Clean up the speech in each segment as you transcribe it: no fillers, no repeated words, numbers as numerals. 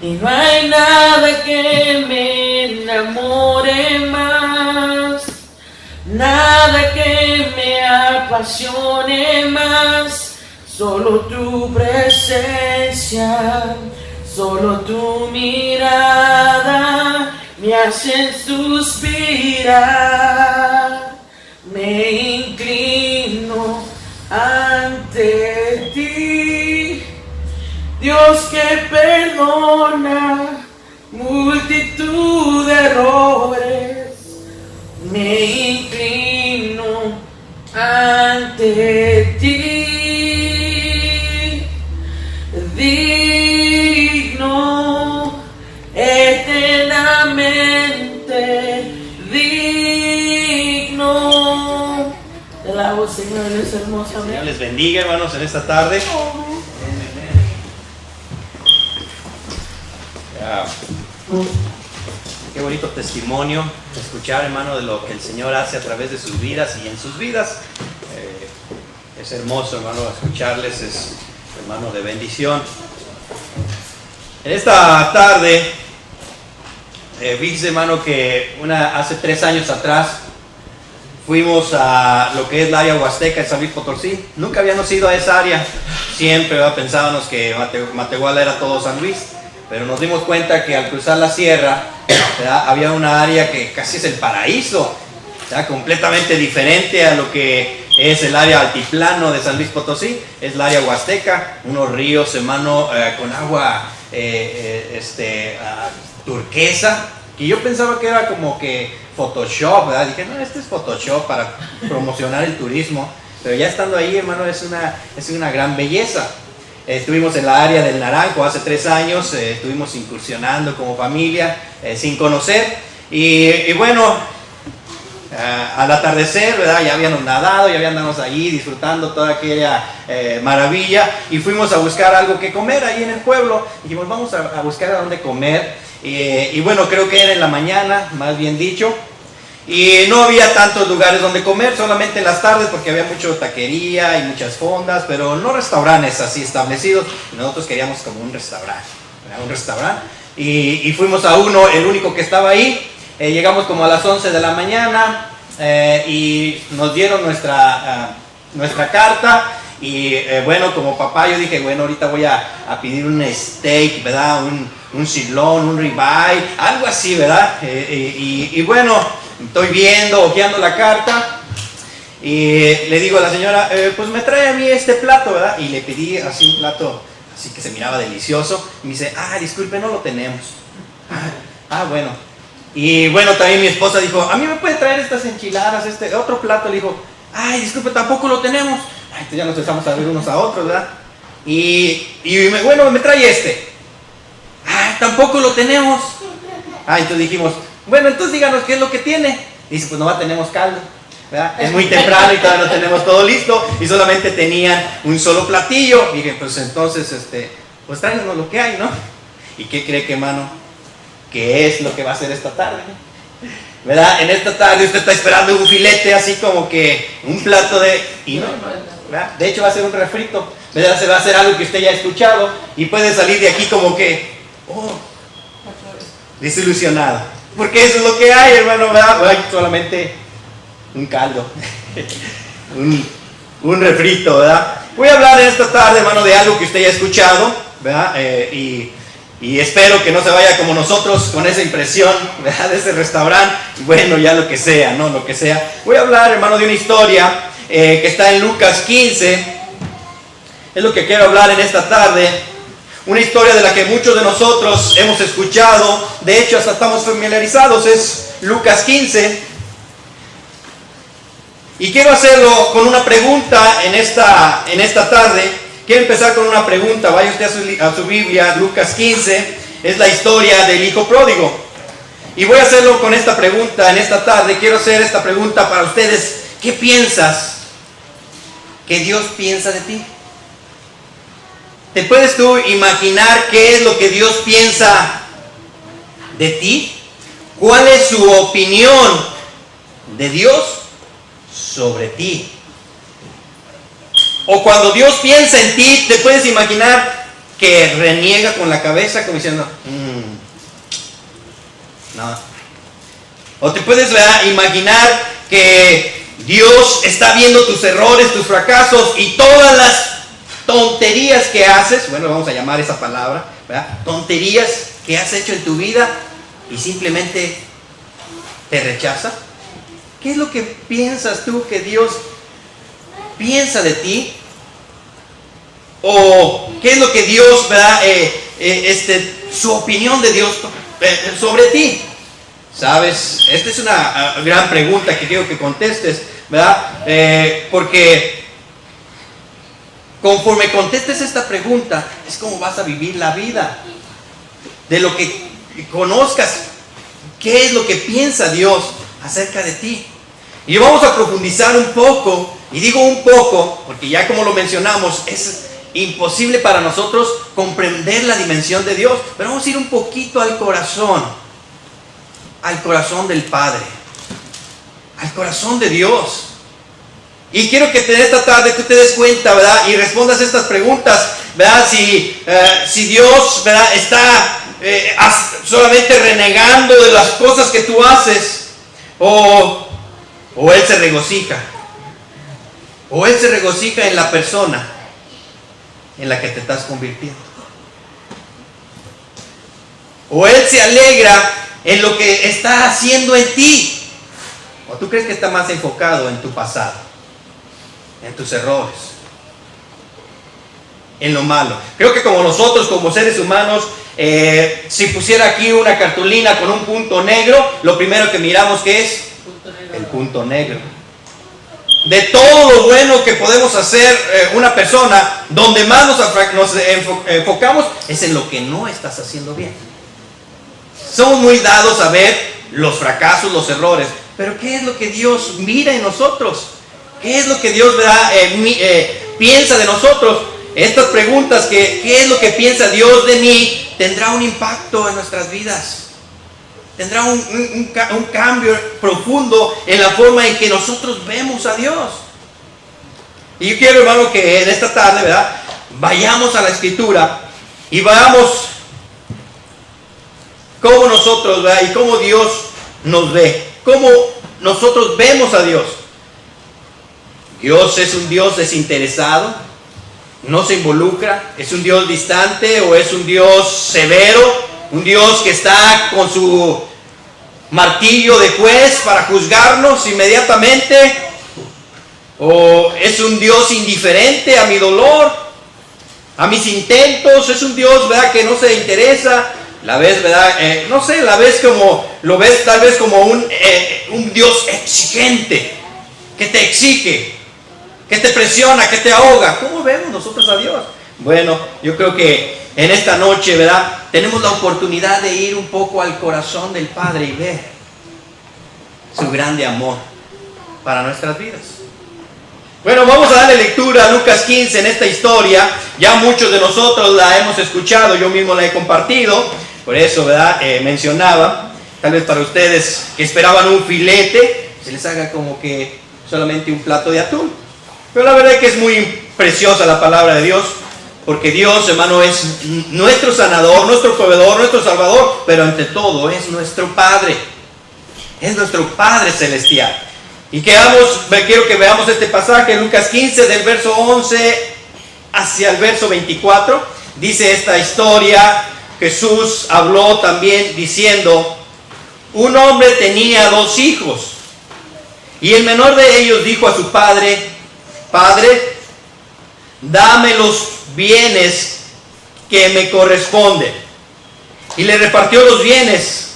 Y no hay nada que me enamore más, nada que me apasione más. Solo tu presencia, solo tu mirada me hacen suspirar. Me inclino ante ti, Dios que perdona multitud de errores. Me inclino ante ti, digno, eternamente digno. Te alabo, Señor, eres hermoso. El Señor les bendiga, hermanos, en esta tarde. Qué bonito testimonio escuchar, hermano, de lo que el Señor hace a través de sus vidas y en sus vidas. Es hermoso, hermano, escucharles, es, hermano, de bendición. En esta tarde, dice, hermano, que hace 3 años atrás fuimos a lo que es la área huasteca de San Luis Potosí. Nunca habíamos ido a esa área, siempre pensábamos que Matehuala era todo San Luis. Pero nos dimos cuenta que al cruzar la sierra, ¿verdad?, había una área que casi es el paraíso, ¿verdad?, completamente diferente a lo que es el área altiplano de San Luis Potosí. Es el área huasteca, unos ríos, hermano, con agua turquesa, que yo pensaba que era como que Photoshop, ¿verdad? Dije, no, este es Photoshop para promocionar el turismo, pero ya estando ahí, hermano, es una gran belleza. Estuvimos en la área del Naranjo hace 3 años, estuvimos incursionando como familia, sin conocer, y bueno, al atardecer, ¿verdad?, ya habíamos nadado, ya habíamos ahí disfrutando toda aquella maravilla, y fuimos a buscar algo que comer ahí en el pueblo. Dijimos, vamos a buscar a dónde comer, y bueno, creo que era en la mañana, más bien dicho. Y no había tantos lugares donde comer, solamente en las tardes, porque había mucha taquería y muchas fondas, pero no restaurantes así establecidos. Nosotros queríamos como un restaurante, y fuimos a uno, el único que estaba ahí. Llegamos como a las 11 de la mañana y nos dieron nuestra carta. Y bueno, como papá yo dije, bueno, ahorita voy a pedir un steak, ¿verdad? Un sirloin, un ribeye, algo así, ¿verdad? Y bueno, estoy ojeando la carta, y le digo a la señora, pues me trae a mí este plato, ¿verdad? Y le pedí así un plato, así que se miraba delicioso. Y me dice, disculpe, no lo tenemos. Bueno. Y bueno, también mi esposa dijo, a mí me puede traer estas enchiladas, este otro plato. Le dijo, disculpe, tampoco lo tenemos. Entonces ya nos empezamos a ver unos a otros, ¿verdad? Y bueno, me trae este. Tampoco lo tenemos. Entonces dijimos, bueno, entonces díganos qué es lo que tiene. Dice, pues nomás tenemos caldo, ¿verdad? Es muy temprano y todavía no tenemos todo listo, y solamente tenían un solo platillo. Y dije, pues entonces, pues tráiganos lo que hay, ¿no? ¿Y qué cree, que, hermano? ¿Qué es lo que va a hacer esta tarde? ¿Verdad? En esta tarde usted está esperando un filete, así como que un plato y no, ¿verdad? De hecho va a ser un refrito, ¿verdad? Se va a hacer algo que usted ya ha escuchado, y puede salir de aquí como que, desilusionado. Porque eso es lo que hay, hermano, ¿verdad? Hay solamente un caldo, un refrito, ¿verdad? Voy a hablar en esta tarde, hermano, de algo que usted ya ha escuchado, ¿verdad? Y espero que no se vaya como nosotros con esa impresión, ¿verdad?, de ese restaurante. Bueno, ya lo que sea, ¿no? Lo que sea. Voy a hablar, hermano, de una historia que está en Lucas 15. Es lo que quiero hablar en esta tarde. Una historia de la que muchos de nosotros hemos escuchado, de hecho hasta estamos familiarizados. Es Lucas 15. Y quiero hacerlo con una pregunta en esta tarde. Quiero empezar con una pregunta. Vaya usted a su Biblia, Lucas 15. Es la historia del hijo pródigo. Y voy a hacerlo con esta pregunta en esta tarde. Quiero hacer esta pregunta para ustedes. ¿Qué piensas que Dios piensa de ti? ¿Te puedes tú imaginar qué es lo que Dios piensa de ti? ¿Cuál es su opinión de Dios sobre ti? O cuando Dios piensa en ti, ¿te puedes imaginar que reniega con la cabeza como diciendo, no. O te puedes, ¿verdad?, imaginar que Dios está viendo tus errores, tus fracasos y todas las tonterías que haces, bueno, vamos a llamar esa palabra, ¿verdad?, tonterías que has hecho en tu vida y simplemente te rechaza. ¿Qué es lo que piensas tú que Dios piensa de ti? ¿O qué es lo que Dios, ¿verdad?, su opinión de Dios sobre ti? ¿Sabes? Esta es una gran pregunta que quiero que contestes, ¿verdad? Porque conforme contestes esta pregunta, es como vas a vivir la vida. De lo que conozcas, qué es lo que piensa Dios acerca de ti. Y vamos a profundizar un poco, y digo un poco, porque ya como lo mencionamos, es imposible para nosotros comprender la dimensión de Dios, pero vamos a ir un poquito al corazón del Padre, al corazón de Dios. Y quiero que esta tarde tú te des cuenta, ¿verdad?, y respondas estas preguntas, ¿verdad? Si Dios, ¿verdad?, está solamente renegando de las cosas que tú haces, o Él se regocija, en la persona en la que te estás convirtiendo, o Él se alegra en lo que está haciendo en ti, o tú crees que está más enfocado en tu pasado, en tus errores, en lo malo. Creo que como nosotros, como seres humanos, si pusiera aquí una cartulina con un punto negro, lo primero que miramos que es el punto negro. De todo lo bueno que podemos hacer una persona, donde más nos enfocamos es en lo que no estás haciendo bien. Somos muy dados a ver los fracasos, los errores, pero ¿qué es lo que Dios mira en nosotros? ¿Qué es lo que Dios, ¿verdad?, piensa de nosotros? Estas preguntas, ¿qué es lo que piensa Dios de mí?, tendrá un impacto en nuestras vidas. Tendrá un cambio profundo en la forma en que nosotros vemos a Dios. Y yo quiero, hermano, que en esta tarde, ¿verdad?, vayamos a la Escritura y veamos cómo nosotros, ¿verdad?, y cómo Dios nos ve, cómo nosotros vemos a Dios. Dios es un Dios desinteresado, no se involucra, es un Dios distante o es un Dios severo, un Dios que está con su martillo de juez para juzgarnos inmediatamente, o es un Dios indiferente a mi dolor, a mis intentos. Es un Dios, ¿verdad?, que no se interesa. La ves, ¿verdad?, no sé, lo ves tal vez como un Dios exigente, que te exige, que te presiona, que te ahoga. ¿Cómo vemos nosotros a Dios? Bueno, yo creo que en esta noche, ¿verdad?, tenemos la oportunidad de ir un poco al corazón del Padre y ver su grande amor para nuestras vidas. Bueno, vamos a darle lectura a Lucas 15 en esta historia. Ya muchos de nosotros la hemos escuchado, yo mismo la he compartido, por eso, ¿verdad?, mencionaba, tal vez para ustedes que esperaban un filete, se les haga como que solamente un plato de atún. Pero la verdad es que es muy preciosa la palabra de Dios, porque Dios, hermano, es nuestro sanador, nuestro proveedor, nuestro salvador, pero ante todo es nuestro Padre. Es nuestro Padre celestial. Y quiero que veamos este pasaje, Lucas 15, del verso 11 hacia el verso 24. Dice esta historia: Jesús habló también diciendo: un hombre tenía 2 hijos, y el menor de ellos dijo a su padre: Padre, dame los bienes que me corresponden. Y le repartió los bienes.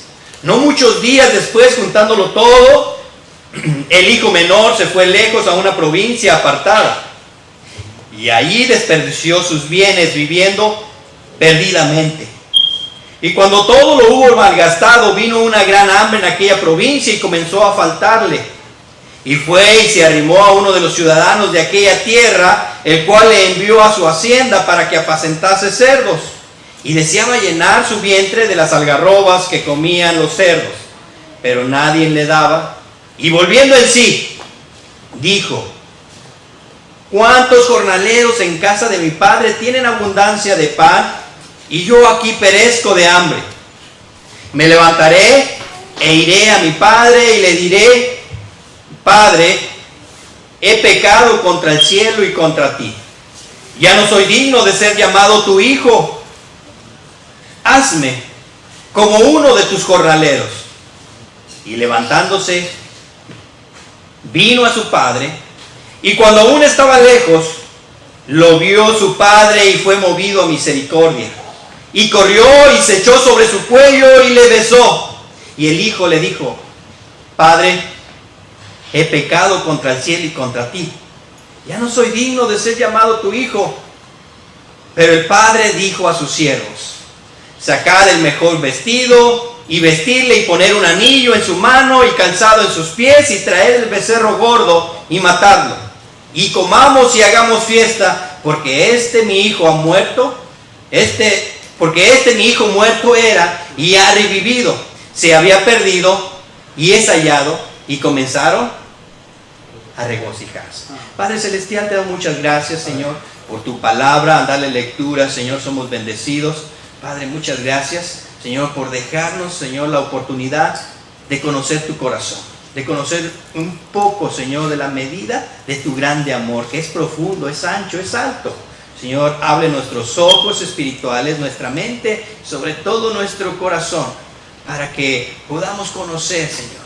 No muchos días después, juntándolo todo, el hijo menor se fue lejos a una provincia apartada, y allí desperdició sus bienes viviendo perdidamente. Y cuando todo lo hubo malgastado, vino una gran hambre en aquella provincia y comenzó a faltarle. Y fue y se arrimó a uno de los ciudadanos de aquella tierra, el cual le envió a su hacienda para que apacentase cerdos. Y deseaba llenar su vientre de las algarrobas que comían los cerdos, pero nadie le daba. Y volviendo en sí, dijo: ¿cuántos jornaleros en casa de mi padre tienen abundancia de pan y yo aquí perezco de hambre? Me levantaré e iré a mi padre y le diré: Padre, he pecado contra el cielo y contra ti. Ya no soy digno de ser llamado tu hijo. Hazme como uno de tus jornaleros. Y levantándose, vino a su padre, y cuando aún estaba lejos, lo vio su padre y fue movido a misericordia. Y corrió y se echó sobre su cuello y le besó. Y el hijo le dijo: Padre, he pecado contra el cielo y contra ti. Ya no soy digno de ser llamado tu hijo. Pero el padre dijo a sus siervos: Sacad el mejor vestido y vestirle y poner un anillo en su mano y calzado en sus pies y traed el becerro gordo y matadlo. Y comamos y hagamos fiesta, porque mi hijo ha muerto, porque mi hijo muerto era y ha revivido. Se había perdido y es hallado. Y comenzaron a regocijarse. Padre Celestial, te doy muchas gracias, Señor, por tu palabra. Al darle lectura, Señor, somos bendecidos. Padre, muchas gracias, Señor, por dejarnos, Señor, la oportunidad de conocer tu corazón, de conocer un poco, Señor, de la medida de tu grande amor, que es profundo, es ancho, es alto. Señor, abre nuestros ojos espirituales, nuestra mente, sobre todo nuestro corazón, para que podamos conocer, Señor,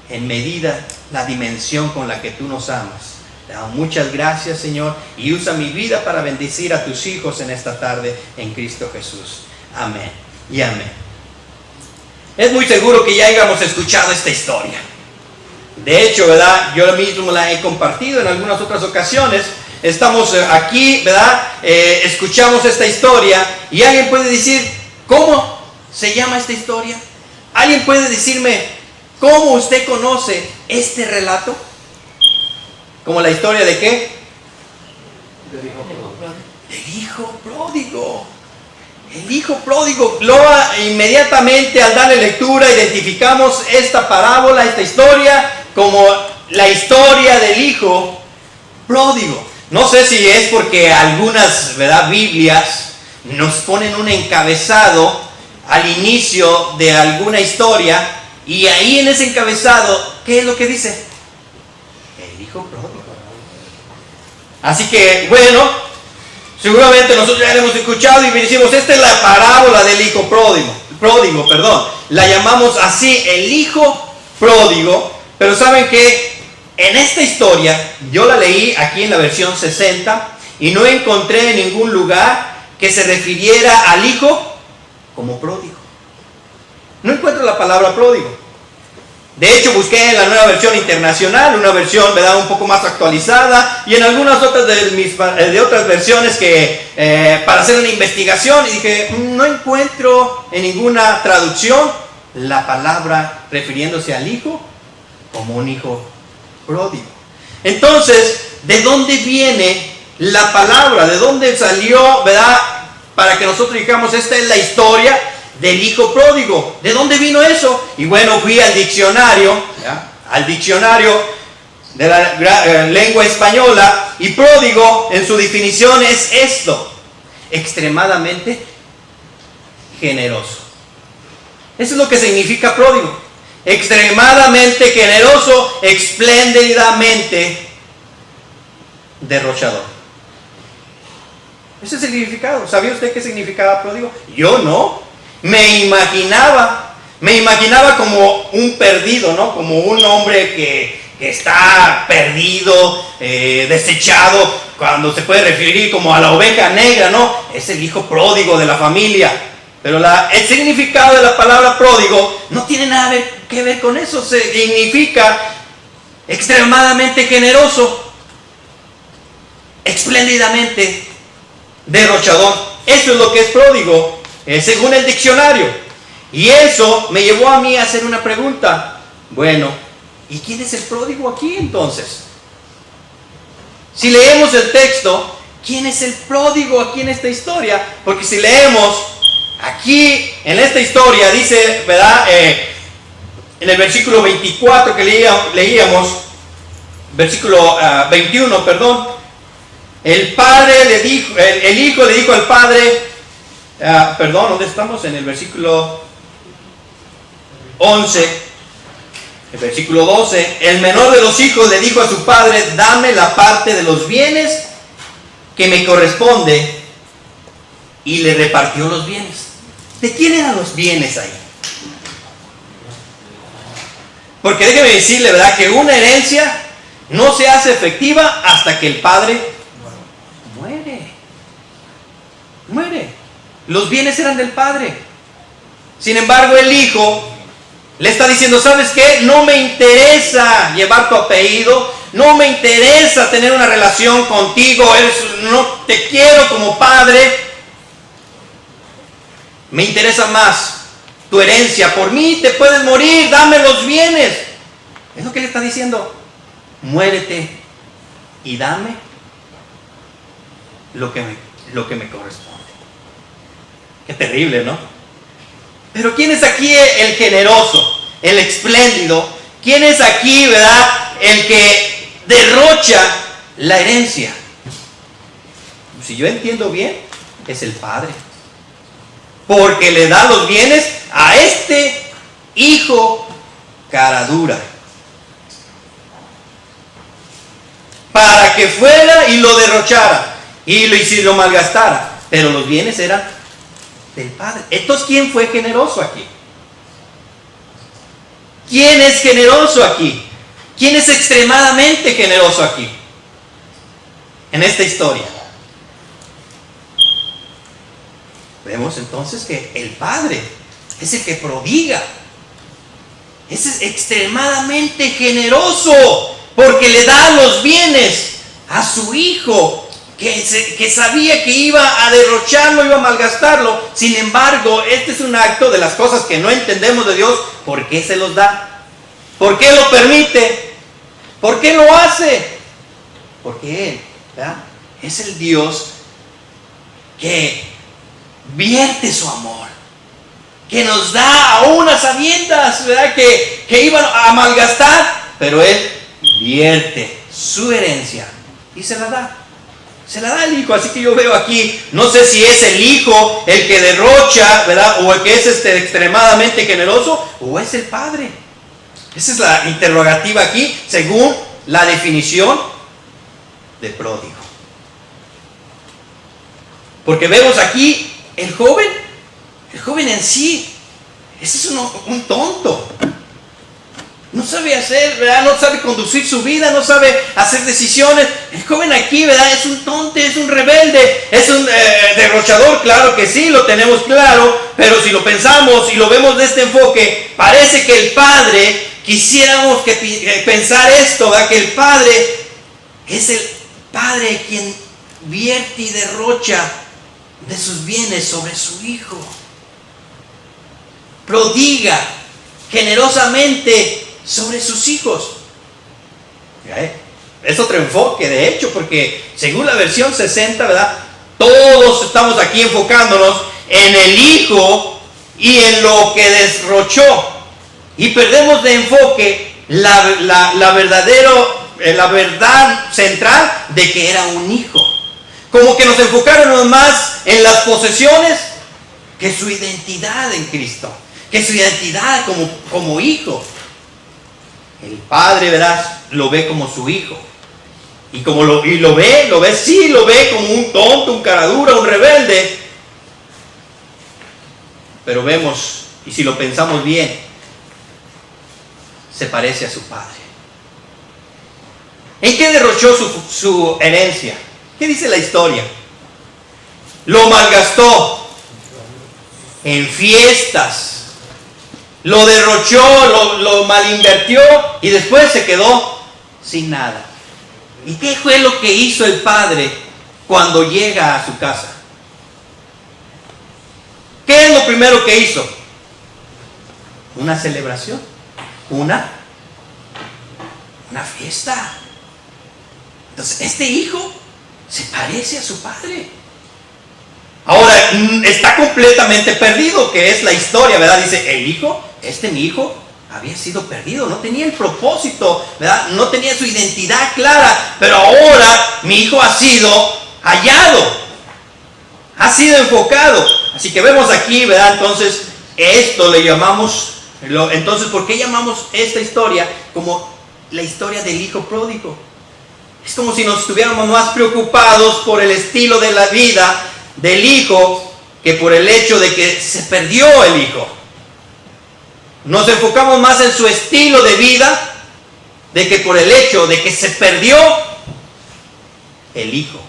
en medida la dimensión con la que tú nos amas. Te damos muchas gracias, Señor, y usa mi vida para bendecir a tus hijos en esta tarde en Cristo Jesús. Amén y amén. Es muy seguro que ya hayamos escuchado esta historia. De hecho, ¿verdad? Yo mismo la he compartido en algunas otras ocasiones. Estamos aquí, ¿verdad? Escuchamos esta historia y alguien puede decir: ¿cómo se llama esta historia? ¿Alguien puede decirme cómo usted conoce este relato? ¿Como la historia de qué? Del hijo pródigo. El hijo pródigo. Inmediatamente al darle lectura identificamos esta parábola, esta historia, como la historia del hijo pródigo. No sé si es porque algunas, ¿verdad?, Biblias nos ponen un encabezado al inicio de alguna historia, y ahí en ese encabezado, ¿qué es lo que dice? El hijo pródigo. Así que, bueno, seguramente nosotros ya la hemos escuchado y decimos: esta es la parábola del hijo pródigo, la llamamos así, el hijo pródigo. Pero saben que en esta historia, yo la leí aquí en la versión 60 y no encontré en ningún lugar que se refiriera al hijo como pródigo. No encuentro la palabra pródigo. De hecho, busqué en la Nueva Versión Internacional, una versión, ¿verdad?, un poco más actualizada, y en algunas otras de otras versiones para hacer una investigación, y dije: no encuentro en ninguna traducción la palabra refiriéndose al hijo como un hijo pródigo. Entonces, ¿de dónde viene la palabra? ¿De dónde salió, verdad, para que nosotros digamos: esta es la historia del hijo pródigo? ¿De dónde vino eso? Y bueno, fui al diccionario de la lengua española, y pródigo en su definición es esto: extremadamente generoso. Eso es lo que significa pródigo: extremadamente generoso, espléndidamente derrochador. Ese es el significado. ¿Sabía usted qué significaba pródigo? Yo no. Me imaginaba como un perdido, ¿no? Como un hombre que está perdido, desechado, cuando se puede referir como a la oveja negra, ¿no? Es el hijo pródigo de la familia. Pero el significado de la palabra pródigo no tiene nada que ver con eso. Significa extremadamente generoso, espléndidamente derrochador. Eso es lo que es pródigo, según el diccionario. Y eso me llevó a mí a hacer una pregunta. Bueno, ¿y quién es el pródigo aquí entonces? Si leemos el texto, ¿quién es el pródigo aquí en esta historia? Porque si leemos aquí en esta historia, dice, ¿verdad? En el versículo 24 que leíamos, versículo 21, perdón, El padre le dijo, el hijo le dijo al padre, perdón, ¿dónde estamos? En el versículo 11, el versículo 12, el menor de los hijos le dijo a su padre, dame la parte de los bienes que me corresponde, y le repartió los bienes. ¿De quién eran los bienes ahí? Porque déjeme decirle, ¿verdad?, que una herencia no se hace efectiva hasta que el padre muere. Los bienes eran del padre. Sin embargo, el hijo le está diciendo, ¿sabes qué? No me interesa llevar tu apellido, no me interesa tener una relación contigo, no te quiero como padre. Me interesa más tu herencia. Por mí te puedes morir, dame los bienes. Es lo que le está diciendo. Muérete y dame lo que me corresponde. Qué terrible, ¿no? Pero ¿quién es aquí el generoso, el espléndido? ¿Quién es aquí, verdad, el que derrocha la herencia? Si yo entiendo bien, es el padre. Porque le da los bienes a este hijo cara dura, para que fuera y lo derrochara y lo malgastara. Pero los bienes eran del padre. Entonces, ¿quién fue generoso aquí? ¿Quién es generoso aquí? ¿Quién es extremadamente generoso aquí en esta historia? Vemos entonces que el padre es el que prodiga, es extremadamente generoso, porque le da los bienes a su hijo, que sabía que iba a derrocharlo, iba a malgastarlo. Sin embargo, este es un acto de las cosas que no entendemos de Dios. ¿Por qué se los da? ¿Por qué lo permite? ¿Por qué lo hace? Porque Él, ¿verdad?, es el Dios que vierte su amor, que nos da aún a sabiendas, ¿verdad?, que iban a malgastar, pero Él vierte su herencia y se la da al hijo. Así que yo veo aquí, no sé si es el hijo el que derrocha, ¿verdad?, o el que es extremadamente generoso, o es el padre. Esa es la interrogativa aquí, según la definición de pródigo. Porque vemos aquí el joven en sí, ese es un tonto. No sabe hacer, ¿verdad?, no sabe conducir su vida, no sabe hacer decisiones. El joven aquí, ¿verdad?, es un tonto, es un rebelde, es un derrochador. Claro que sí, lo tenemos claro, pero si lo pensamos y lo vemos de este enfoque, parece que el padre, quisiéramos pensar esto, ¿verdad?, que el padre es el padre quien vierte y derrocha de sus bienes sobre su hijo. Prodiga generosamente sobre sus hijos. Es otro enfoque, de hecho, porque según la versión 60, ¿verdad?, todos estamos aquí enfocándonos en el hijo y en lo que derrochó, y perdemos de enfoque la verdad central de que era un hijo. Como que nos enfocaron más en las posesiones que su identidad en Cristo, que su identidad como hijo. El padre, ¿verdad?, lo ve como su hijo. Y lo ve como un tonto, un caradura, un rebelde. Pero vemos, y si lo pensamos bien, se parece a su padre. ¿En qué derrochó su herencia? ¿Qué dice la historia? Lo malgastó en fiestas. Lo derrochó, lo malinvertió y después se quedó sin nada. ¿Y qué fue lo que hizo el padre cuando llega a su casa? ¿Qué es lo primero que hizo? Una celebración, una fiesta. Entonces, este hijo se parece a su padre. Ahora, está completamente perdido, que es la historia, ¿verdad? Dice, mi hijo había sido perdido, no tenía el propósito, ¿verdad?, no tenía su identidad clara, pero ahora mi hijo ha sido hallado, ha sido enfocado. Así que vemos aquí, ¿verdad? Entonces, esto le llamamos, entonces, ¿por qué llamamos esta historia como la historia del hijo pródigo? Es como si nos estuviéramos más preocupados por el estilo de la vida del hijo que por el hecho de que se perdió el hijo. Nos enfocamos más en su estilo de vida de que por el hecho de que se perdió el hijo.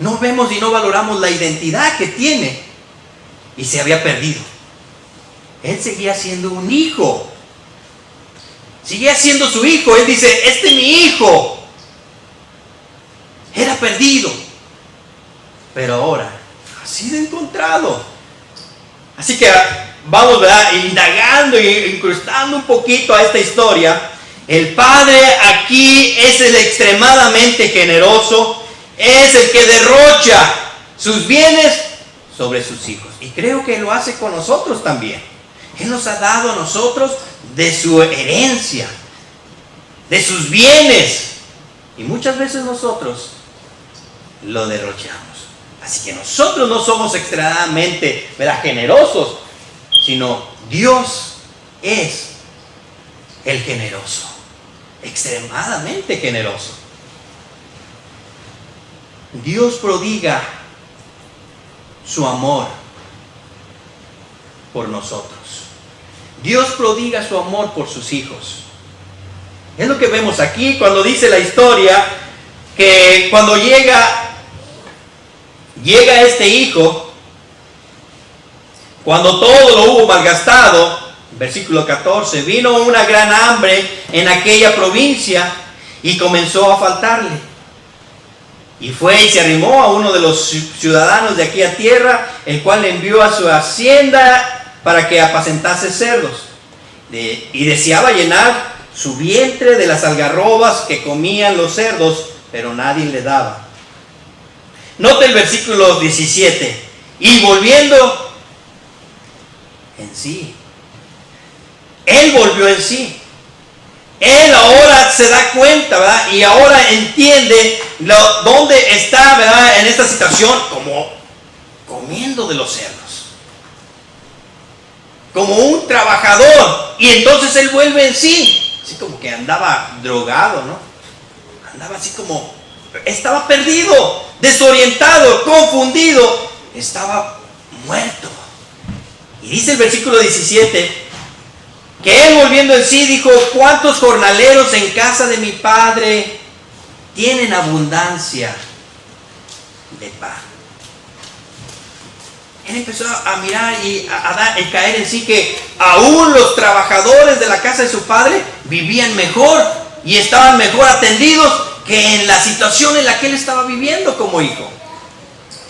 No vemos y no valoramos la identidad que tiene y se había perdido. Él seguía siendo un hijo. Seguía siendo su hijo. Él dice, este es mi hijo. Era perdido, pero ahora ha sido encontrado. Así que vamos, ¿verdad?, indagando e incrustando un poquito a esta historia. El padre aquí es el extremadamente generoso, es el que derrocha sus bienes sobre sus hijos. Y creo que lo hace con nosotros también. Él nos ha dado a nosotros de su herencia, de sus bienes. Y muchas veces nosotros lo derrochamos. Así que nosotros no somos extremadamente, ¿verdad?, generosos, sino Dios es el generoso, extremadamente generoso. Dios prodiga su amor por nosotros. Dios prodiga su amor por sus hijos. Es lo que vemos aquí cuando dice la historia que cuando llega este hijo, cuando todo lo hubo malgastado, versículo 14, vino una gran hambre en aquella provincia y comenzó a faltarle. Y fue y se arrimó a uno de los ciudadanos de aquella tierra, el cual le envió a su hacienda para que apacentase cerdos. Y deseaba llenar su vientre de las algarrobas que comían los cerdos, pero nadie le daba. Note el versículo 17. Y volviendo en sí. Él volvió en sí. Él ahora se da cuenta, ¿verdad? Y ahora entiende dónde está, ¿verdad?, en esta situación, como comiendo de los cerdos. Como un trabajador. Y entonces él vuelve en sí. Así como que andaba drogado, ¿no? Andaba así como, estaba perdido, desorientado, confundido. Estaba muerto. Y dice el versículo 17, que él volviendo en sí dijo, ¿cuántos jornaleros en casa de mi padre tienen abundancia de pan? Él empezó a mirar y a caer en sí que aún los trabajadores de la casa de su padre vivían mejor y estaban mejor atendidos que en la situación en la que él estaba viviendo como hijo.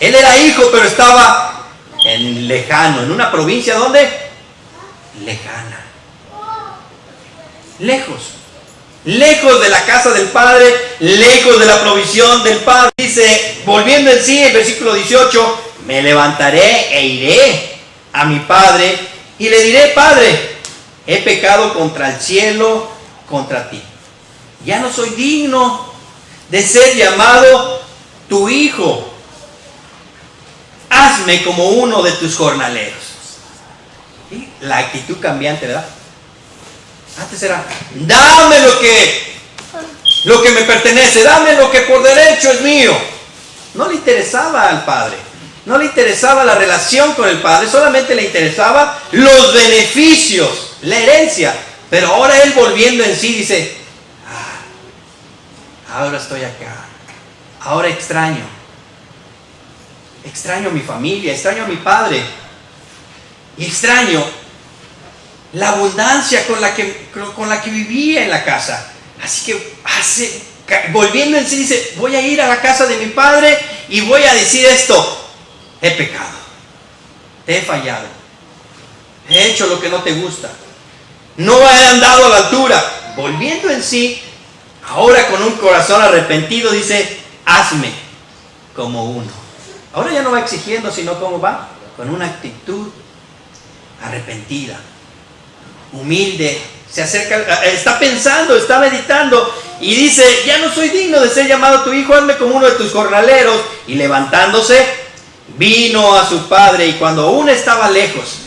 Él era hijo, pero estaba lejano, en una provincia donde lejana. Lejos de la casa del padre, lejos de la provisión del padre. Dice, volviendo en sí, en versículo 18, me levantaré e iré a mi padre y le diré, Padre, he pecado contra el cielo, contra ti. Ya no soy digno de ser llamado tu hijo. Hazme como uno de tus jornaleros. ¿Sí? La actitud cambiante, ¿verdad? Antes era, dame lo que me pertenece, dame lo que por derecho es mío. No le interesaba al padre, no le interesaba la relación con el padre, solamente le interesaba los beneficios, la herencia. Pero ahora él volviendo en sí dice, ahora estoy acá, ahora extraño a mi familia, extraño a mi padre y extraño la abundancia con la que vivía en la casa. Así que volviendo en sí dice, voy a ir a la casa de mi padre y voy a decir esto, he pecado, te he fallado, he hecho lo que no te gusta, no he andado a la altura. Volviendo en sí, ahora con un corazón arrepentido dice, hazme como uno. Ahora ya no va exigiendo, sino cómo va, con una actitud arrepentida, humilde, se acerca, está pensando, está meditando y dice, ya no soy digno de ser llamado tu hijo, hazme como uno de tus jornaleros. Y levantándose, vino a su padre, y cuando aún estaba lejos,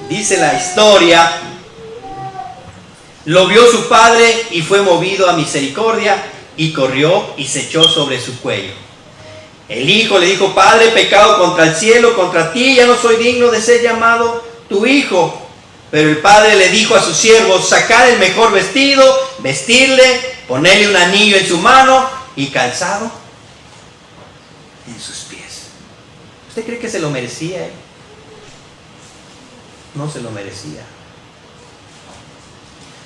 dice la historia, lo vio su padre y fue movido a misericordia, y corrió y se echó sobre su cuello. El hijo le dijo, padre, he pecado contra el cielo, contra ti, ya no soy digno de ser llamado tu hijo. Pero el padre le dijo a sus siervos, sacad el mejor vestido, vestirle, ponerle un anillo en su mano y calzado en sus pies. ¿Usted cree que se lo merecía él? No se lo merecía.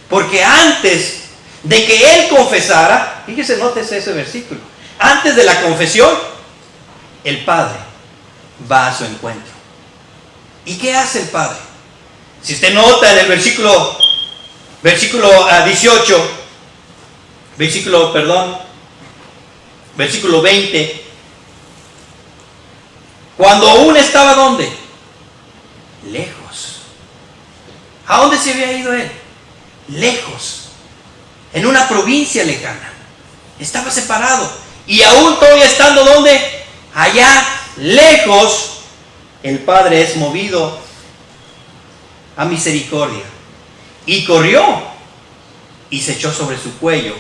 Porque antes de que él confesara, fíjese, nótese ese versículo, antes de la confesión, el padre va a su encuentro. ¿Y qué hace el padre? Si usted nota en el versículo 18, versículo 20, cuando aún estaba ¿dónde? Lejos. ¿A dónde se había ido él? Lejos, en una provincia lejana. Estaba separado. Y aún todavía estando ¿dónde? Allá, lejos, el padre es movido a misericordia. Y corrió y se echó sobre su cuello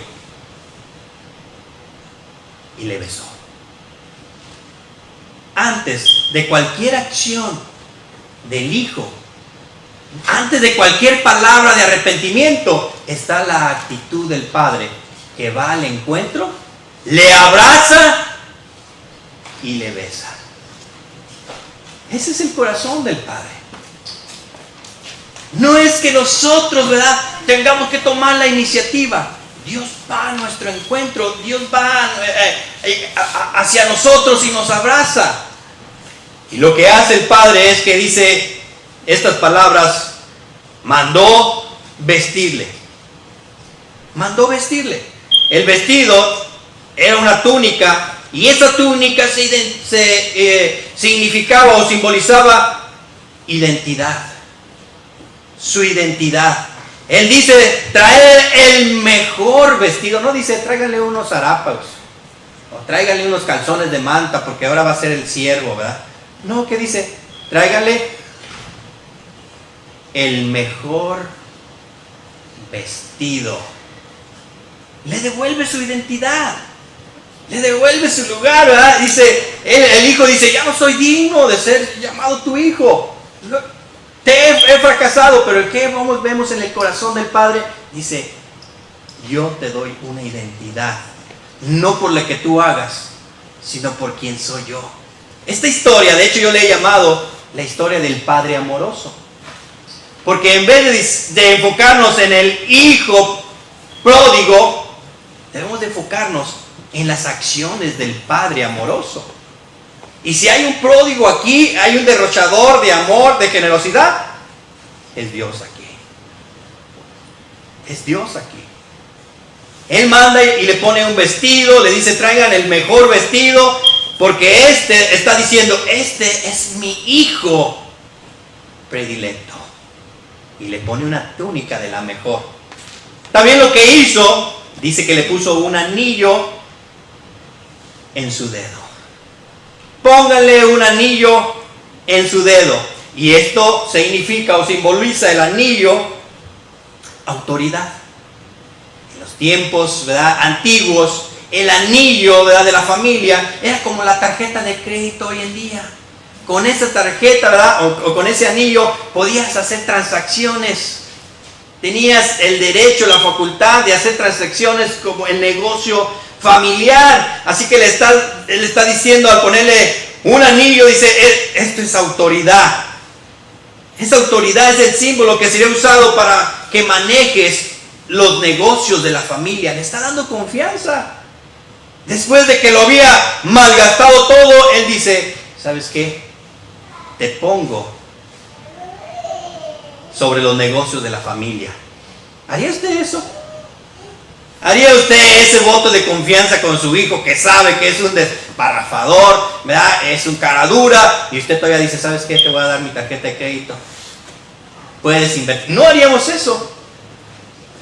y le besó. Antes de cualquier acción del hijo, antes de cualquier palabra de arrepentimiento, está la actitud del padre que va al encuentro, le abraza y le besa. Ese es el corazón del padre. No es que nosotros, ¿verdad?, tengamos que tomar la iniciativa. Dios va a nuestro encuentro, Dios va hacia nosotros y nos abraza. Y lo que hace el padre es que dice estas palabras, mandó vestirle. Mandó vestirle. El vestido era una túnica, y esa túnica significaba o simbolizaba identidad. Su identidad. Él dice, traer el mejor vestido. No dice, tráigale unos harapos o tráigale unos calzones de manta, porque ahora va a ser el siervo, ¿verdad? No, ¿qué dice? Tráigale el mejor vestido. Le devuelve su identidad, le devuelve su lugar, ¿verdad? Dice, el hijo dice, ya no soy digno de ser llamado tu hijo. He fracasado, pero ¿qué vemos en el corazón del padre? Dice, yo te doy una identidad, no por la que tú hagas, sino por quien soy yo. Esta historia, de hecho yo le he llamado la historia del padre amoroso, porque en vez de enfocarnos en el hijo pródigo, debemos de enfocarnos en las acciones del padre amoroso. Y si hay un pródigo aquí, hay un derrochador de amor, de generosidad, es Dios aquí. Es Dios aquí. Él manda y le pone un vestido, le dice, traigan el mejor vestido, porque está diciendo, este es mi hijo predilecto. Y le pone una túnica de la mejor. También lo que hizo, dice que le puso un anillo en su dedo. Póngale un anillo en su dedo. Y esto significa o simboliza el anillo, autoridad. En los tiempos, ¿verdad?, antiguos, el anillo, ¿verdad?, de la familia era como la tarjeta de crédito hoy en día. Con esa tarjeta, ¿verdad?, o con ese anillo podías hacer transacciones. Tenías el derecho, la facultad de hacer transacciones como el negocio familiar. Así que él está diciendo, al ponerle un anillo, dice, esto es autoridad. Esa autoridad es el símbolo que sería usado para que manejes los negocios de la familia. Le está dando confianza. Después de que lo había malgastado todo, él dice, ¿sabes qué? Te pongo sobre los negocios de la familia. ¿Haría usted eso? ¿Haría usted ese voto de confianza con su hijo que sabe que es un desparrafador, ¿verdad?, es un cara dura, y usted todavía dice, ¿sabes qué? Te voy a dar mi tarjeta de crédito. Puedes invertir. No haríamos eso.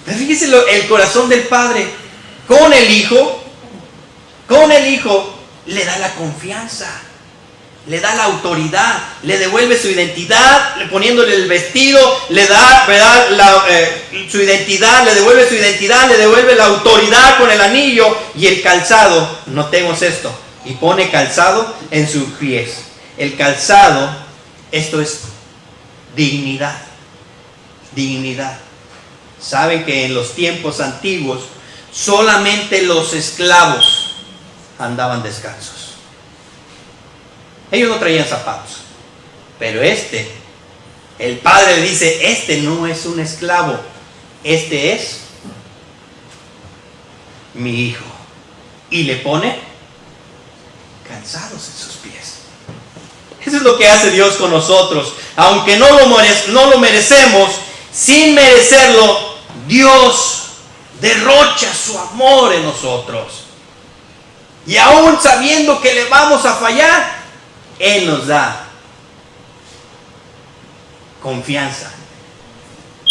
Pero fíjese el corazón del Padre con el Hijo le da la confianza, le da la autoridad, le devuelve su identidad, poniéndole el vestido, le da, ¿verdad? Su identidad, le devuelve su identidad, le devuelve la autoridad con el anillo y el calzado. Notemos esto, y pone calzado en sus pies. El calzado, esto es dignidad, dignidad. Saben que en los tiempos antiguos solamente los esclavos andaban descalzos. Ellos no traían zapatos. Pero el padre le dice, este no es un esclavo, este es mi hijo. Y le pone calzados en sus pies. Eso es lo que hace Dios con nosotros. Aunque no lo merecemos, sin merecerlo, Dios derrocha su amor en nosotros. Y aún sabiendo que le vamos a fallar, Él nos da confianza,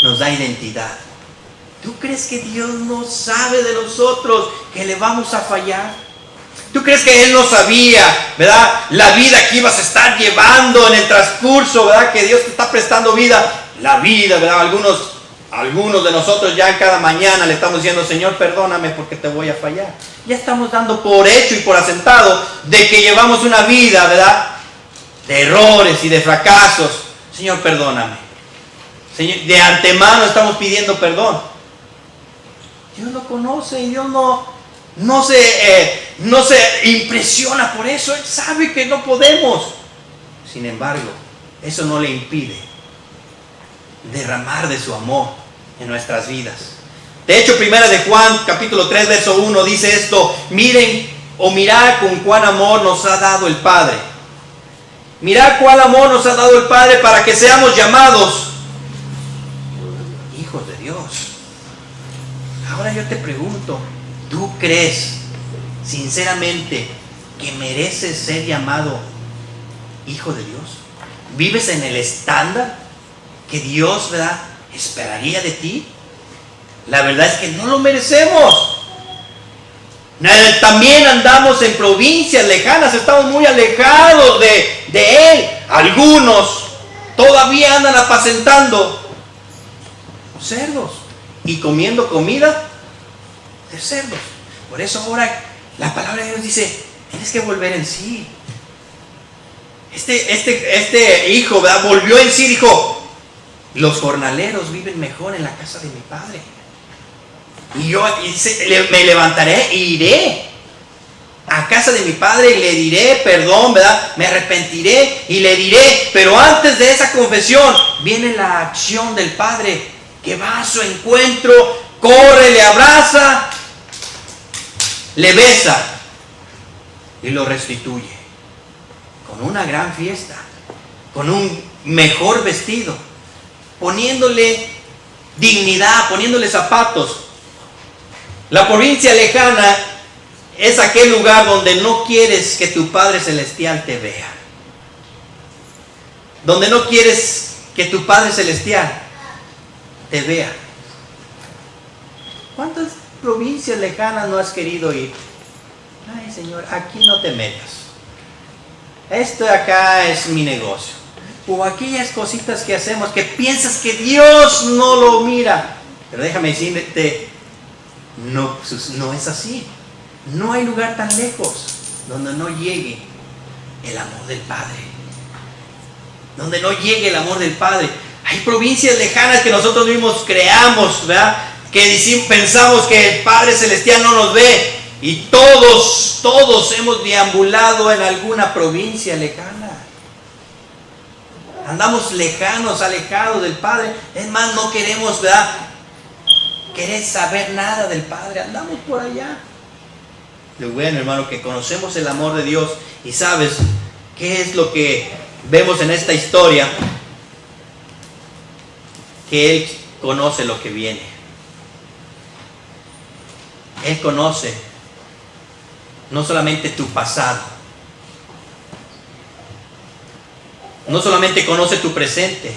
nos da identidad. ¿Tú crees que Dios no sabe de nosotros que le vamos a fallar? ¿Tú crees que Él no sabía, verdad, la vida que ibas a estar llevando en el transcurso, verdad, que Dios te está prestando vida? La vida, verdad, algunos de nosotros ya en cada mañana le estamos diciendo, Señor, perdóname porque te voy a fallar. Ya estamos dando por hecho y por asentado de que llevamos una vida, ¿verdad?, de errores y de fracasos. Señor, perdóname. Señor, de antemano estamos pidiendo perdón. Dios lo conoce y Dios no se impresiona por eso. Él sabe que no podemos. Sin embargo, eso no le impide derramar de su amor en nuestras vidas. De hecho, primera de Juan, capítulo 3, verso 1, dice esto: miren o mirad con cuán amor nos ha dado el Padre. Mirad cuál amor nos ha dado el Padre para que seamos llamados hijos de Dios. Ahora yo te pregunto, ¿tú crees sinceramente que mereces ser llamado hijo de Dios? ¿Vives en el estándar que Dios, verdad, esperaría de ti? La verdad es que no lo merecemos. También andamos en provincias lejanas, estamos muy alejados de Él. Algunos todavía andan apacentando cerdos y comiendo comida de cerdos. Por eso ahora la palabra de Dios dice, tienes que volver en sí. Este hijo, ¿verdad?, volvió en sí, dijo, los jornaleros viven mejor en la casa de mi padre. Y yo me levantaré e iré a casa de mi padre y le diré perdón, ¿verdad? Me arrepentiré y le diré. Pero antes de esa confesión viene la acción del padre, que va a su encuentro, corre, le abraza, le besa y lo restituye con una gran fiesta, con un mejor vestido, poniéndole dignidad, poniéndole zapatos. La provincia lejana es aquel lugar donde no quieres que tu Padre Celestial te vea. Donde no quieres que tu Padre Celestial te vea. ¿Cuántas provincias lejanas no has querido ir? Ay, Señor, aquí no te metas. Esto de acá es mi negocio. O aquellas cositas que hacemos que piensas que Dios no lo mira. Pero déjame decirte, no es así. No hay lugar tan lejos donde no llegue el amor del Padre. Donde no llegue el amor del Padre. Hay provincias lejanas que nosotros mismos creamos, ¿verdad?, que pensamos que el Padre Celestial no nos ve. Y todos hemos deambulado en alguna provincia lejana. Andamos lejanos, alejados del Padre. Es más, no queremos, ¿verdad?, querer saber nada del Padre. Andamos por allá. Lo bueno, hermano, que conocemos el amor de Dios. Y sabes qué es lo que vemos en esta historia, que Él conoce lo que viene. Él conoce no solamente tu pasado, no solamente conoce tu presente,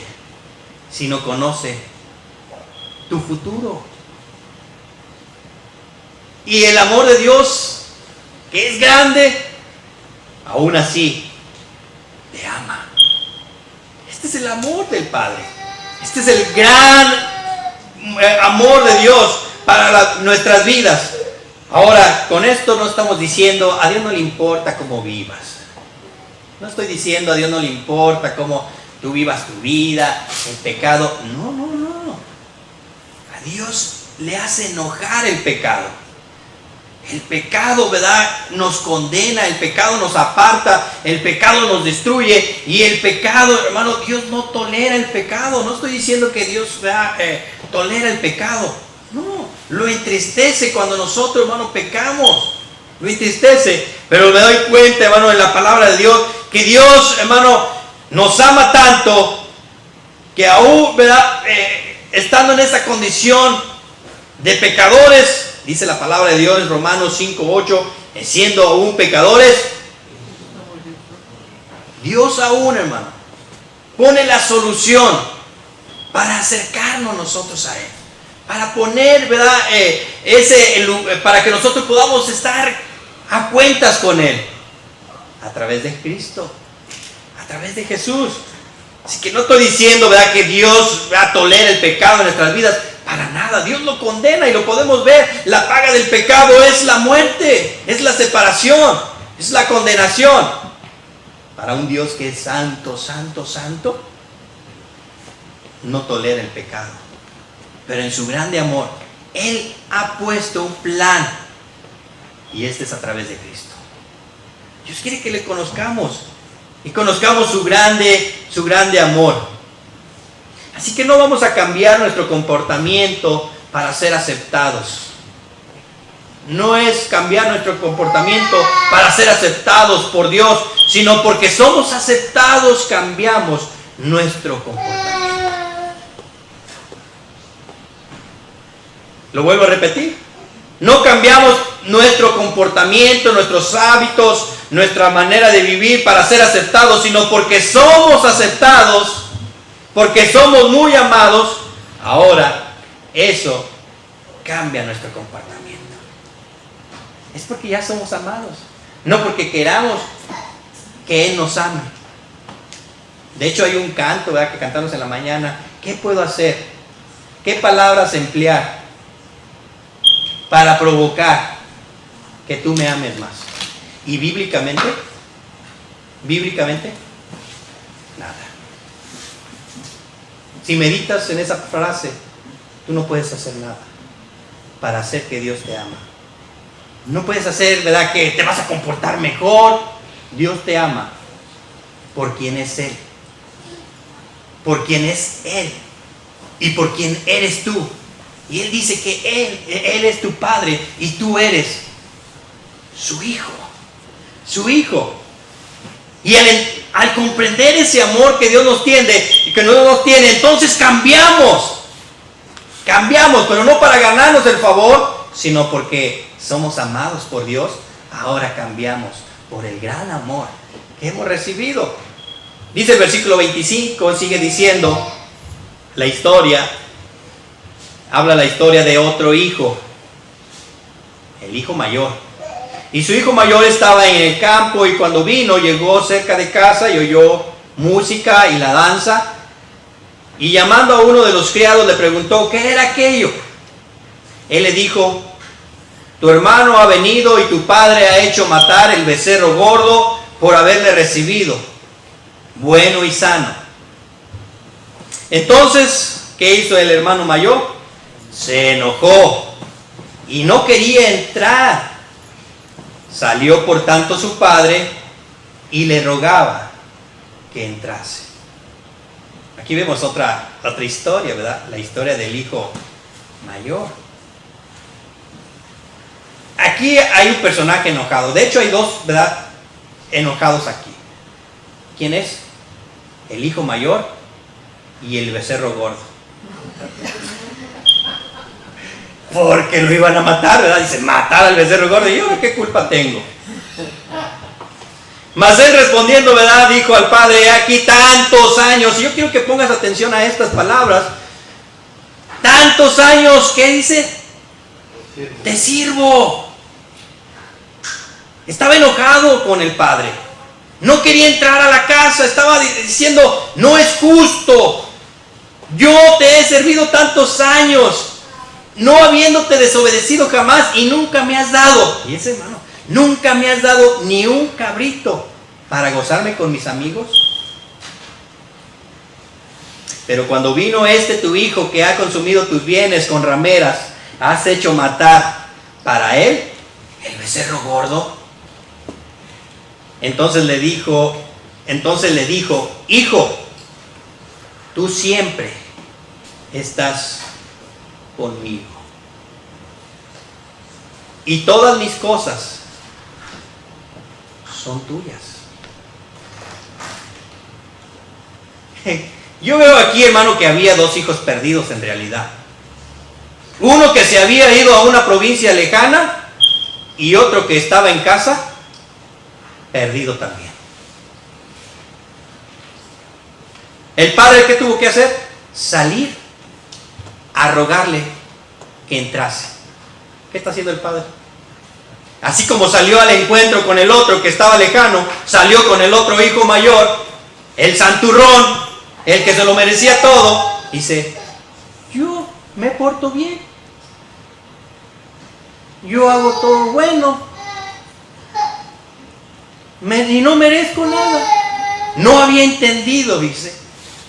sino conoce tu futuro. Y el amor de Dios, que es grande, aún así, te ama. Este es el amor del Padre. Este es el gran amor de Dios para nuestras vidas. Ahora, con esto no estamos diciendo, a Dios no le importa cómo vivas. No estoy diciendo, a Dios no le importa cómo tú vivas tu vida, el pecado. No, no, no. A Dios le hace enojar el pecado. El pecado, ¿verdad?, nos condena, el pecado nos aparta, el pecado nos destruye. Y el pecado, hermano, Dios no tolera el pecado. No estoy diciendo que Dios tolera el pecado. No, lo entristece cuando nosotros, hermano, pecamos. Lo entristece. Pero me doy cuenta, hermano, en la palabra de Dios, que Dios, hermano, nos ama tanto que aún, ¿verdad?, estando en esa condición de pecadores, dice la palabra de Dios en Romanos 5:8, siendo aún pecadores, Dios aún, hermano, pone la solución para acercarnos nosotros a Él, para poner, ¿verdad?, para que nosotros podamos estar a cuentas con Él, a través de Cristo, a través de Jesús. Así que no estoy diciendo, ¿verdad?, que Dios tolera el pecado en nuestras vidas. Para nada, Dios lo condena y lo podemos ver. La paga del pecado es la muerte, es la separación, es la condenación. Para un Dios que es santo, santo, santo, no tolera el pecado. Pero en su grande amor, Él ha puesto un plan, y este es a través de Cristo. Dios quiere que le conozcamos y conozcamos su grande amor. Así que no vamos a cambiar nuestro comportamiento para ser aceptados. No es cambiar nuestro comportamiento para ser aceptados por Dios, sino porque somos aceptados, cambiamos nuestro comportamiento. Lo vuelvo a repetir. No cambiamos nuestro comportamiento, nuestros hábitos, nuestra manera de vivir para ser aceptados, sino porque somos aceptados, porque somos muy amados. Ahora eso cambia nuestro comportamiento. Es porque ya somos amados, no porque queramos que Él nos ame. De hecho hay un canto, ¿verdad?, que cantamos en la mañana. ¿Qué puedo hacer? ¿Qué palabras emplear para provocar que tú me ames más? Y bíblicamente, nada. Si meditas en esa frase, tú no puedes hacer nada para hacer que Dios te ama. No puedes hacer, ¿verdad?, que te vas a comportar mejor. Dios te ama por quien es Él, por quien es Él y por quien eres tú. Y Él dice que Él es tu Padre y tú eres su hijo. Su hijo. Y al comprender ese amor que Dios nos tiene, entonces cambiamos, pero no para ganarnos el favor, sino porque somos amados por Dios. Ahora cambiamos por el gran amor que hemos recibido. Dice el versículo 25, sigue diciendo la historia, habla la historia de otro hijo, el hijo mayor. Y su hijo mayor estaba en el campo, y cuando vino, llegó cerca de casa y oyó música y la danza. Y llamando a uno de los criados le preguntó, ¿qué era aquello? Él le dijo, tu hermano ha venido y tu padre ha hecho matar el becerro gordo por haberle recibido, bueno y sano. Entonces, ¿qué hizo el hermano mayor? Se enojó y no quería entrar. Salió por tanto su padre y le rogaba que entrase. Aquí vemos otra historia, ¿verdad? La historia del hijo mayor. Aquí hay un personaje enojado. De hecho hay dos, ¿verdad?, enojados aquí. ¿Quién es? El hijo mayor y el becerro gordo. Porque lo iban a matar, ¿verdad? Dice, matar al becerro gordo. ¿Y yo qué culpa tengo? Mas él respondiendo, ¿verdad?, dijo al padre, aquí tantos años. Y yo quiero que pongas atención a estas palabras. Tantos años, ¿qué dice? Te sirvo. Estaba enojado con el padre. No quería entrar a la casa. Estaba diciendo, no es justo. Yo te he servido tantos años, no habiéndote desobedecido jamás, y nunca me has dado. Y ese hermano, nunca me has dado ni un cabrito para gozarme con mis amigos. Pero cuando vino tu hijo que ha consumido tus bienes con rameras, has hecho matar para él el becerro gordo. Entonces le dijo, hijo, tú siempre estás conmigo, y todas mis cosas son tuyas. Yo veo aquí, hermano, que había dos hijos perdidos en realidad. Uno que se había ido a una provincia lejana y otro que estaba en casa, perdido también. El padre, ¿qué tuvo que hacer? Salir a rogarle que entrase. ¿Qué está haciendo el padre? Así como salió al encuentro con el otro que estaba lejano, salió con el otro hijo mayor, el santurrón, el que se lo merecía todo. Dice, yo me porto bien, yo hago todo bueno, y no merezco nada. No había entendido, dice.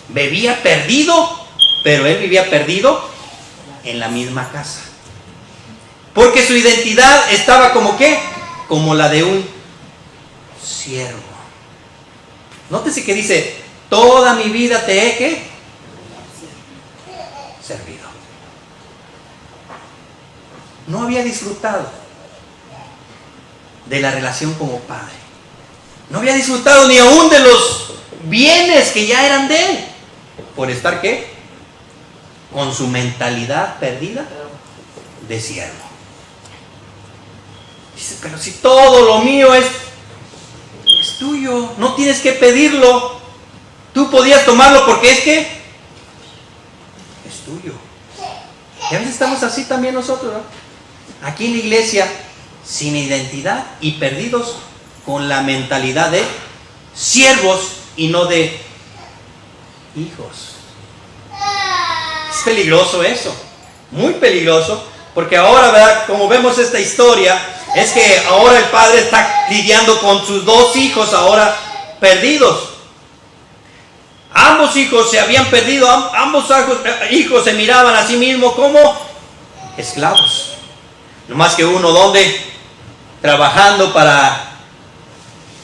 Vivía perdido, pero él vivía perdido en la misma casa. Porque su identidad estaba como ¿qué? Como la de un siervo. Nótese que dice, toda mi vida te he ¿qué? Servido. No había disfrutado de la relación como padre. No había disfrutado ni aún de los bienes que ya eran de él. ¿Por estar qué? Con su mentalidad perdida de siervo. Dice, pero si todo lo mío es tuyo, no tienes que pedirlo. Tú podías tomarlo porque es que es tuyo. Y a veces estamos así también nosotros, ¿no? Aquí en la iglesia, sin identidad y perdidos con la mentalidad de siervos y no de hijos. Es peligroso eso, muy peligroso, porque ahora, ¿verdad? Como vemos esta historia, es que ahora el padre está lidiando con sus dos hijos ahora perdidos. Ambos hijos se habían perdido, ambos hijos se miraban a sí mismos como esclavos. No más que uno, ¿dónde? Trabajando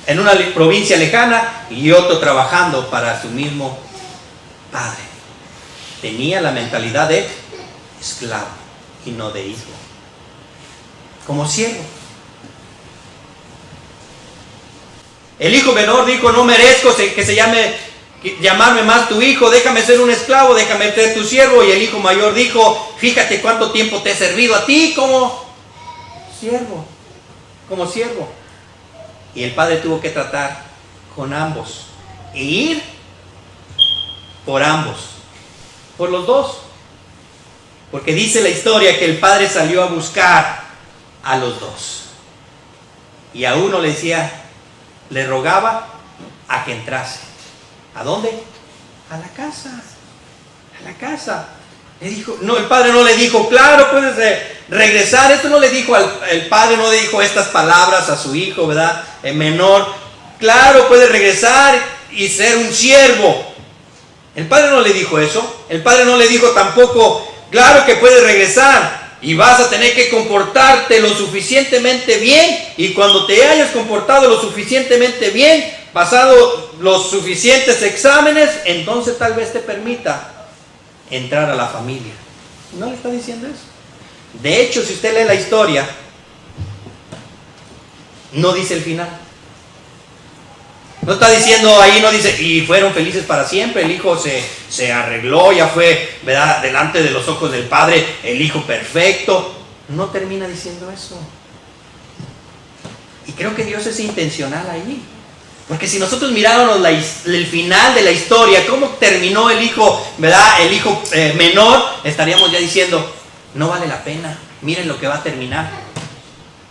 en una provincia lejana, y otro trabajando para su mismo padre. Tenía la mentalidad de esclavo y no de hijo. Como siervo. El hijo menor dijo, no merezco que se llamarme más tu hijo, déjame ser un esclavo, déjame ser tu siervo. Y el hijo mayor dijo, fíjate cuánto tiempo te he servido a ti como siervo. Como siervo. Y el padre tuvo que tratar con ambos e ir por ambos, por los dos. Porque dice la historia que el padre salió a buscar a los dos. Y a uno le decía, le rogaba a que entrase. ¿A dónde? A la casa. A la casa. Le dijo, no, el padre no le dijo, claro, puedes regresar. Esto no le dijo, el padre no le dijo estas palabras a su hijo, ¿verdad? El menor, claro, puedes regresar y ser un siervo. El padre no le dijo eso. El padre no le dijo tampoco, claro que puedes regresar y vas a tener que comportarte lo suficientemente bien. Y cuando te hayas comportado lo suficientemente bien, pasado los suficientes exámenes, entonces tal vez te permita entrar a la familia. ¿No le está diciendo eso? De hecho, si usted lee la historia, no dice el final. No está diciendo ahí, no dice, y fueron felices para siempre. El hijo se arregló, ya fue, ¿verdad?, delante de los ojos del padre, el hijo perfecto. No termina diciendo eso. Y creo que Dios es intencional ahí. Porque si nosotros miráramos el final de la historia, cómo terminó el hijo, ¿verdad?, el hijo menor, estaríamos ya diciendo, no vale la pena, miren lo que va a terminar.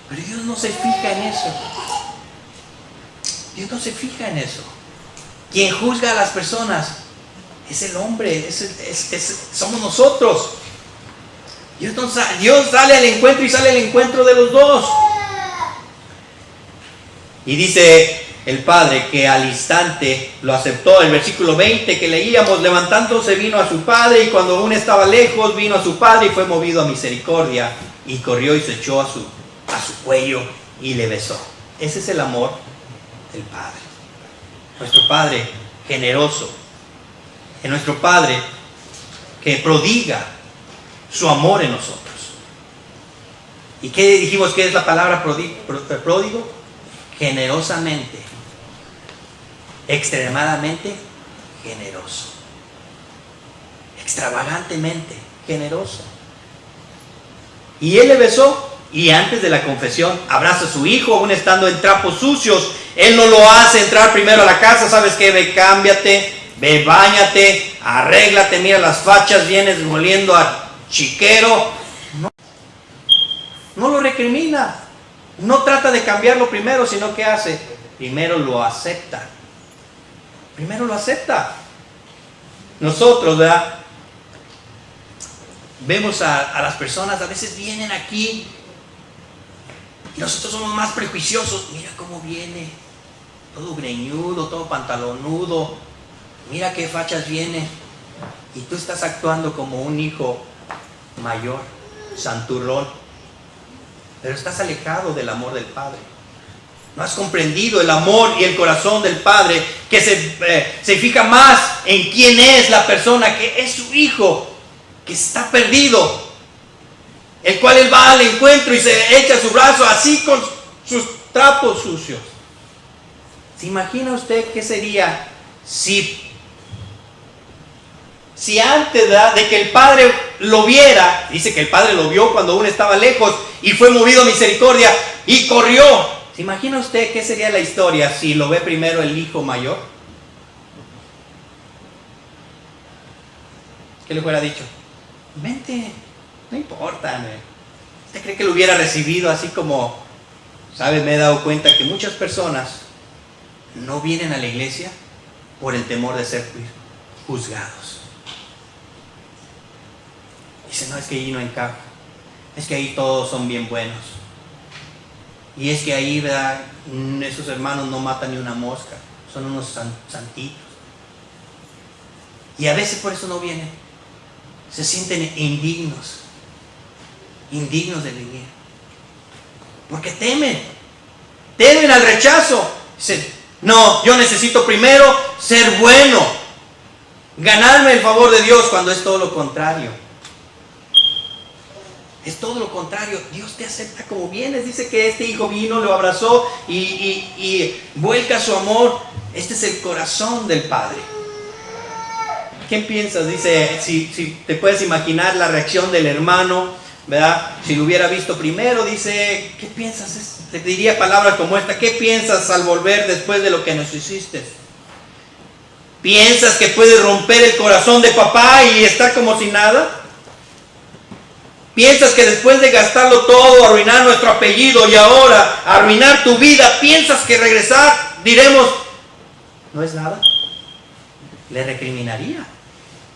Pero Dios no se fija en eso. Dios no se fija en eso. Quien juzga a las personas es el hombre, somos nosotros. Dios sale al encuentro y sale al encuentro de los dos. Y dice el padre que al instante lo aceptó. El versículo 20 que leíamos, levantándose vino a su padre, y cuando aún estaba lejos vino a su padre y fue movido a misericordia, y corrió y se echó a su cuello y le besó. Ese es el amor del Padre. Nuestro Padre generoso, es nuestro Padre que prodiga su amor en nosotros. ¿Y qué dijimos que es la palabra pródigo? Generosamente, extremadamente generoso, extravagantemente generoso. Y él le besó, y antes de la confesión abraza a su hijo, aún estando en trapos sucios. Él no lo hace entrar primero a la casa. ¿Sabes qué? Ve, cámbiate, ve, báñate, arréglate, mira las fachas, vienes oliendo a chiquero. No lo recrimina, no trata de cambiarlo primero, sino que hace, primero lo acepta. Primero lo acepta. Nosotros, ¿verdad? Vemos a las personas, a veces vienen aquí y nosotros somos más prejuiciosos. Mira cómo viene, todo greñudo, todo pantalonudo, mira qué fachas viene. Y tú estás actuando como un hijo mayor, santurrón, pero estás alejado del amor del Padre. No has comprendido el amor y el corazón del Padre, que se fija más en quién es la persona, que es su hijo, que está perdido, el cual él va al encuentro y se echa su brazo así con sus trapos sucios. ¿Se imagina usted qué sería si antes de que el Padre lo viera, dice que el Padre lo vio cuando aún estaba lejos y fue movido a misericordia y corrió? ¿Se imagina usted qué sería la historia si lo ve primero el hijo mayor? ¿Qué le hubiera dicho? Vente, no importa, ¿no? ¿Usted cree que lo hubiera recibido así como, sabe? Me he dado cuenta que muchas personas no vienen a la iglesia por el temor de ser juzgados. Dicen, no, es que ahí no encaja, es que ahí todos son bien buenos, y es que ahí, ¿verdad?, esos hermanos no matan ni una mosca, son unos santitos. Y a veces por eso no vienen. Se sienten indignos de venir, porque temen al rechazo. Dicen, no, yo necesito primero ser bueno, ganarme el favor de Dios, cuando es todo lo contrario. Es todo lo contrario. Dios te acepta como vienes. Dice que este hijo vino, lo abrazó y vuelca su amor. Este es el corazón del Padre. ¿Qué piensas? Dice, si te puedes imaginar la reacción del hermano, ¿verdad? Si lo hubiera visto primero, dice, ¿qué piensas? Te diría palabras como esta: ¿qué piensas al volver después de lo que nos hiciste? ¿Piensas que puedes romper el corazón de papá y estar como si nada? ¿Piensas que después de gastarlo todo, arruinar nuestro apellido y ahora arruinar tu vida, piensas que regresar, diremos, no es nada? Le recriminaría.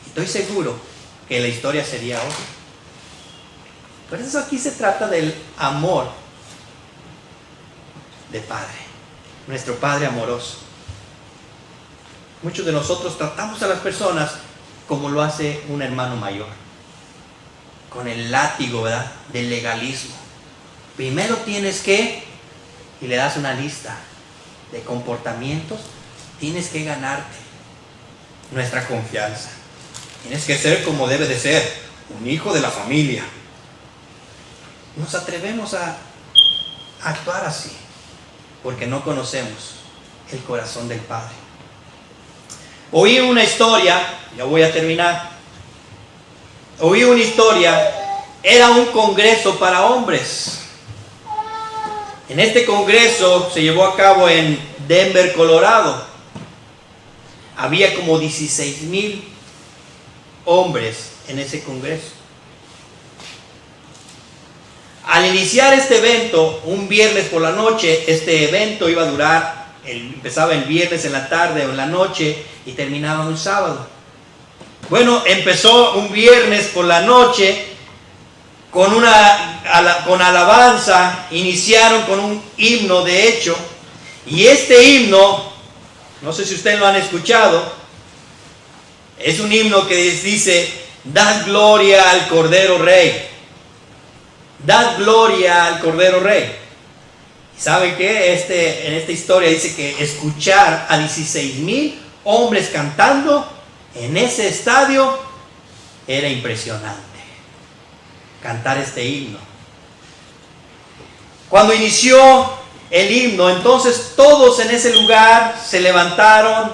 Estoy seguro que la historia sería otra. Por eso aquí se trata del amor de Padre, nuestro Padre amoroso. Muchos de nosotros tratamos a las personas como lo hace un hermano mayor, con el látigo, ¿verdad?, del legalismo. Primero tienes que, y le das una lista de comportamientos, tienes que ganarte nuestra confianza. Tienes que ser como debe de ser, un hijo de la familia. Nos atrevemos a actuar así porque no conocemos el corazón del Padre. Oí una historia, ya voy a terminar. Oí una historia, era un congreso para hombres. En este congreso se llevó a cabo en Denver, Colorado. Había como 16,000 hombres en ese congreso. al iniciar este evento, un viernes por la noche, este evento iba a durar, empezaba el viernes en la tarde o en la noche y terminaba un sábado. Bueno, empezó un viernes por la noche con alabanza, iniciaron con un himno de hecho, y este himno, no sé si ustedes lo han escuchado, es un himno que dice: dad gloria al Cordero Rey, dad gloria al Cordero Rey. ¿Y saben qué? En esta historia dice que escuchar a 16,000 hombres cantando en ese estadio era impresionante. Cantar este himno. Cuando inició el himno, entonces todos en ese lugar se levantaron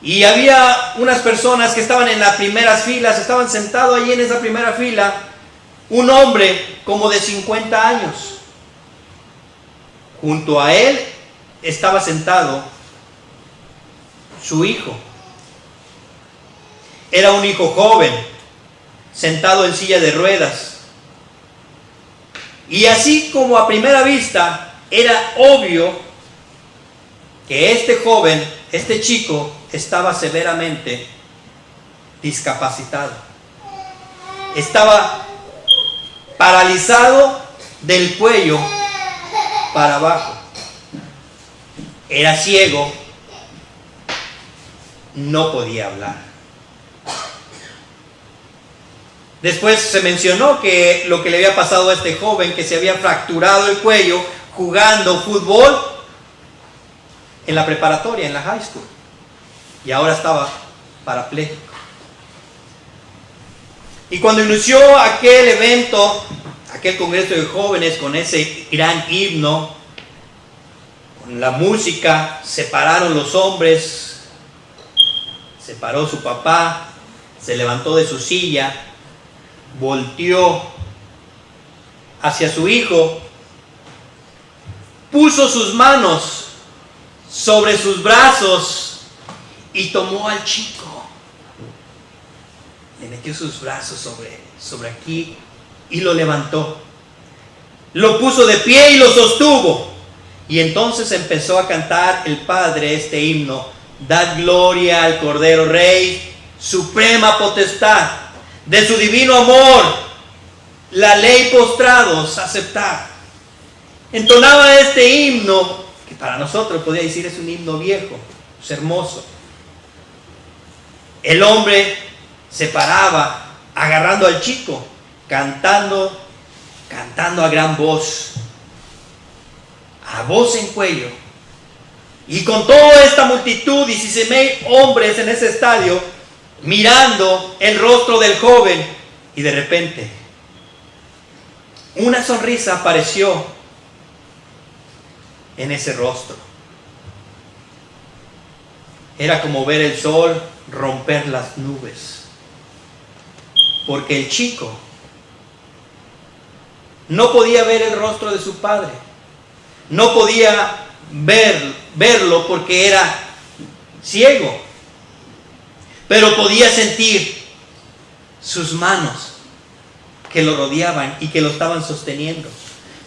y había unas personas que estaban en las primeras filas, estaban sentados allí en esa primera fila, un hombre como de 50 años. Junto a él estaba sentado su hijo. Era un hijo joven, sentado en silla de ruedas. Y así como a primera vista era obvio que este joven, este chico, estaba severamente discapacitado. Estaba paralizado del cuello para abajo. Era ciego, no podía hablar. Después se mencionó que lo que le había pasado a este joven, que se había fracturado el cuello jugando fútbol en la preparatoria, en la high school, y ahora estaba parapléjico. Y cuando inició aquel evento, aquel congreso de jóvenes con ese gran himno, con la música, se pararon los hombres, se paró su papá, se levantó de su silla, volteó hacia su hijo, puso sus manos sobre sus brazos y tomó al chico. Le metió sus brazos sobre aquí y lo levantó. Lo puso de pie y lo sostuvo. Y entonces empezó a cantar el padre este himno: dad gloria al Cordero Rey, suprema potestad, de su divino amor, la ley postrados aceptar. Entonaba este himno, que para nosotros podría decir es un himno viejo, es hermoso. El hombre se paraba agarrando al chico, cantando a gran voz, a voz en cuello. Y con toda esta multitud, 16,000 hombres en ese estadio, mirando el rostro del joven, y de repente una sonrisa apareció en ese rostro. Era como ver el sol romper las nubes, porque el chico no podía ver el rostro de su padre, no podía verlo porque era ciego, pero podía sentir sus manos que lo rodeaban y que lo estaban sosteniendo.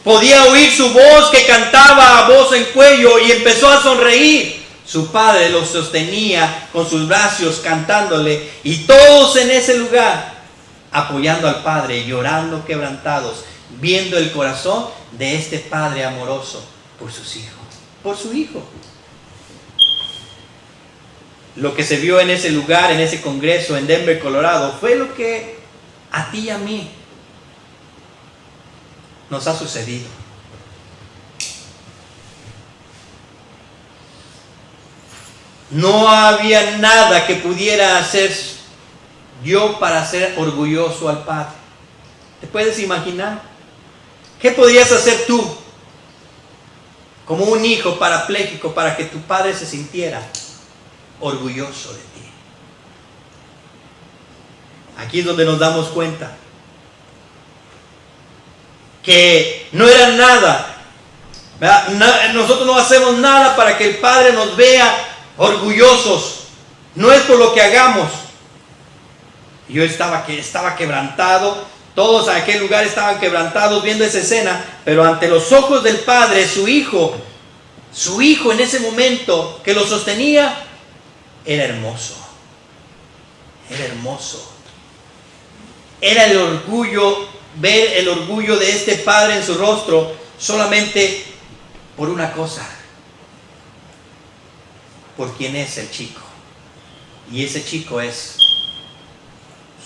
Podía oír su voz que cantaba a voz en cuello y empezó a sonreír. Su padre lo sostenía con sus brazos cantándole, y todos en ese lugar apoyando al padre, llorando quebrantados, viendo el corazón de este padre amoroso por sus hijos, por su hijo. Lo que se vio en ese lugar, en ese congreso en Denver, Colorado, fue lo que a ti y a mí nos ha sucedido. No había nada que pudiera hacer yo para hacer orgulloso al Padre. ¿Te puedes imaginar? ¿Qué podrías hacer tú como un hijo parapléjico para que tu padre se sintiera orgulloso de ti? Aquí es donde nos damos cuenta que no era nada, ¿verdad? Nosotros no hacemos nada para que el Padre nos vea orgullosos. No es por lo que hagamos. Yo estaba quebrantado, Todos en aquel lugar estaban quebrantados viendo esa escena, pero ante los ojos del padre, su hijo en ese momento que lo sostenía, era hermoso. Era hermoso. Era el orgullo, ver el orgullo de este padre en su rostro solamente por una cosa, por quién es el chico. Y ese chico es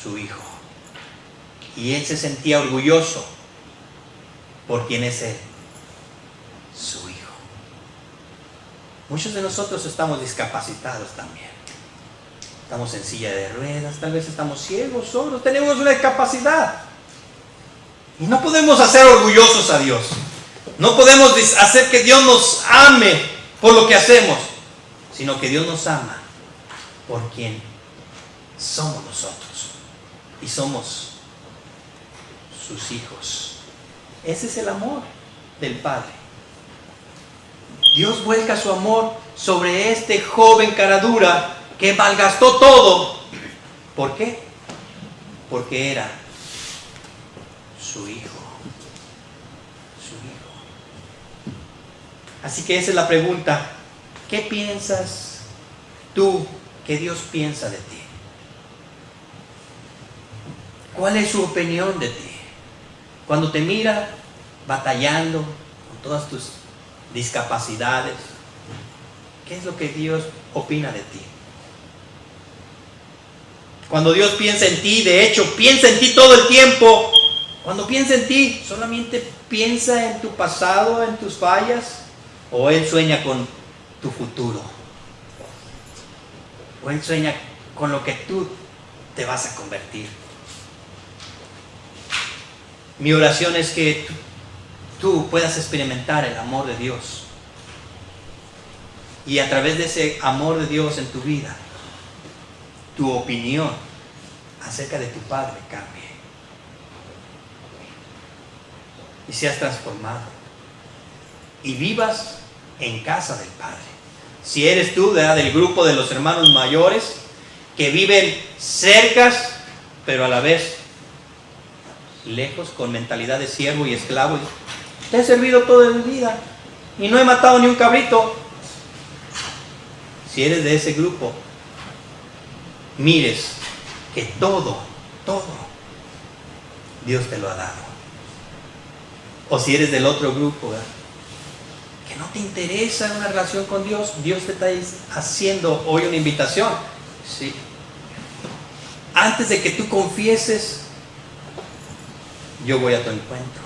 su hijo. Y él se sentía orgulloso por quién es él, su hijo. Muchos de nosotros estamos discapacitados también. Estamos en silla de ruedas, tal vez estamos ciegos, sordos, tenemos una discapacidad. Y no podemos hacer orgullosos a Dios. No podemos hacer que Dios nos ame por lo que hacemos, sino que Dios nos ama por quien somos nosotros. Y somos sus hijos. Ese es el amor del Padre. Dios vuelca su amor sobre este joven cara dura que malgastó todo. ¿Por qué? Porque era su hijo. Su hijo. Así que esa es la pregunta. ¿Qué piensas tú que Dios piensa de ti? ¿Cuál es su opinión de ti? Cuando te mira batallando con todas tus discapacidades, ¿qué es lo que Dios opina de ti? Cuando Dios piensa en ti, de hecho, piensa en ti todo el tiempo. Cuando piensa en ti, ¿solamente piensa en tu pasado, en tus fallas? ¿O Él sueña con tu futuro? ¿O Él sueña con lo que tú te vas a convertir? Mi oración es que tú puedas experimentar el amor de Dios. Y a través de ese amor de Dios en tu vida, tu opinión acerca de tu Padre cambie. Y seas transformado. Y vivas en casa del Padre. Si eres tú del grupo de los hermanos mayores que viven cercas, pero a la vez lejos, con mentalidad de siervo y esclavo. Te he servido toda mi vida y no he matado ni un cabrito. Si eres de ese grupo, mires que todo Dios te lo ha dado. O si eres del otro grupo, ¿verdad?, que no te interesa una relación con Dios, Dios te está haciendo hoy una invitación. Sí. Antes de que tú confieses, yo voy a tu encuentro.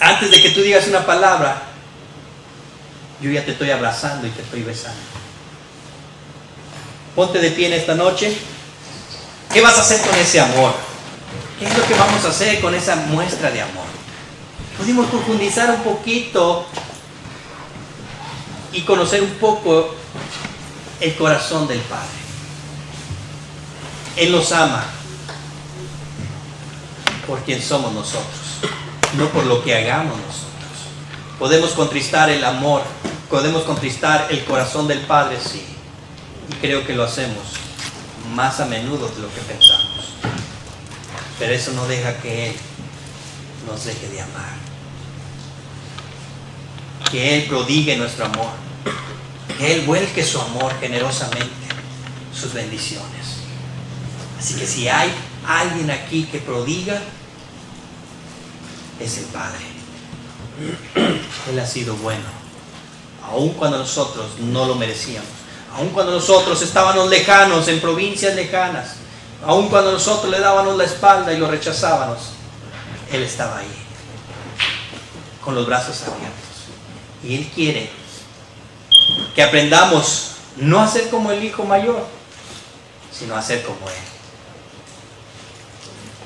Antes de que tú digas una palabra, yo ya te estoy abrazando y te estoy besando. Ponte de pie en esta noche. ¿Qué vas a hacer con ese amor? ¿Qué es lo que vamos a hacer con esa muestra de amor? Pudimos profundizar un poquito y conocer un poco el corazón del Padre. Él nos ama por quien somos nosotros, no por lo que hagamos nosotros. Podemos contristar el amor, podemos contristar el corazón del Padre, sí, y creo que lo hacemos más a menudo de lo que pensamos, pero eso no deja que Él nos deje de amar, que Él prodigue nuestro amor, que Él vuelque su amor generosamente, sus bendiciones. Así que si hay alguien aquí que prodiga, es el Padre. Él ha sido bueno, aun cuando nosotros no lo merecíamos, aun cuando nosotros estábamos lejanos, en provincias lejanas, aun cuando nosotros le dábamos la espalda y lo rechazábamos, Él estaba ahí, con los brazos abiertos. Y Él quiere que aprendamos no a ser como el hijo mayor, sino a ser como Él.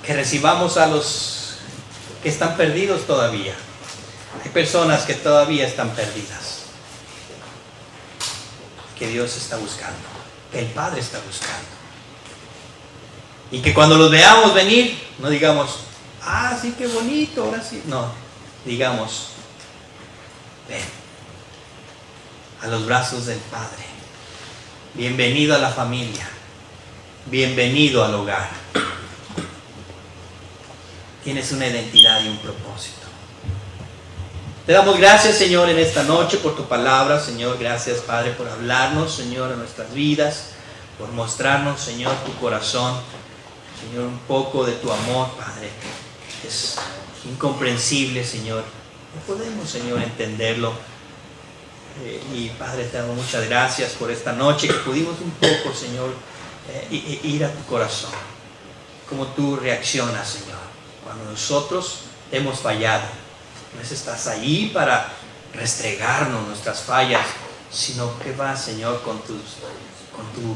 Que recibamos a los que están perdidos todavía. Hay personas que todavía están perdidas, que Dios está buscando, que el Padre está buscando. Y que cuando los veamos venir, no digamos, ah, sí, qué bonito, ahora sí. No, digamos, ven a los brazos del Padre. Bienvenido a la familia. Bienvenido al hogar. tienes una identidad y un propósito. Te damos gracias, Señor, en esta noche por tu palabra, Señor. Gracias, Padre, por hablarnos, Señor, en nuestras vidas, por mostrarnos, Señor, tu corazón, Señor, un poco de tu amor, Padre. Es incomprensible, Señor. No podemos, Señor, entenderlo. Y Padre, te damos muchas gracias por esta noche que pudimos un poco, Señor, ir a tu corazón. Cómo tú reaccionas, Señor, cuando nosotros hemos fallado. No estás ahí para restregarnos nuestras fallas, sino que vas, Señor, con tu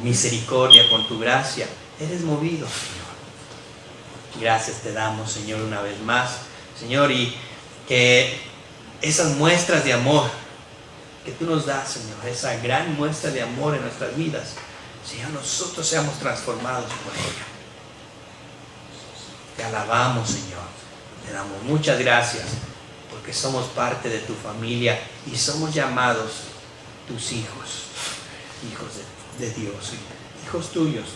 misericordia, con tu gracia. Eres movido, Señor. Gracias te damos, Señor, una vez más, Señor, y que esas muestras de amor que tú nos das, Señor, esa gran muestra de amor en nuestras vidas, Señor, nosotros seamos transformados por ella. Te alabamos, Señor. Te damos muchas gracias porque somos parte de tu familia y somos llamados tus hijos, hijos de Dios, hijos tuyos.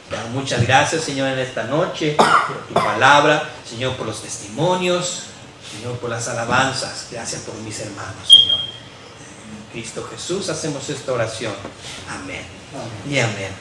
Te damos muchas gracias, Señor, en esta noche por tu palabra, Señor, por los testimonios, Señor, por las alabanzas. Gracias por mis hermanos, Señor. En Cristo Jesús hacemos esta oración. Amén. Y amén.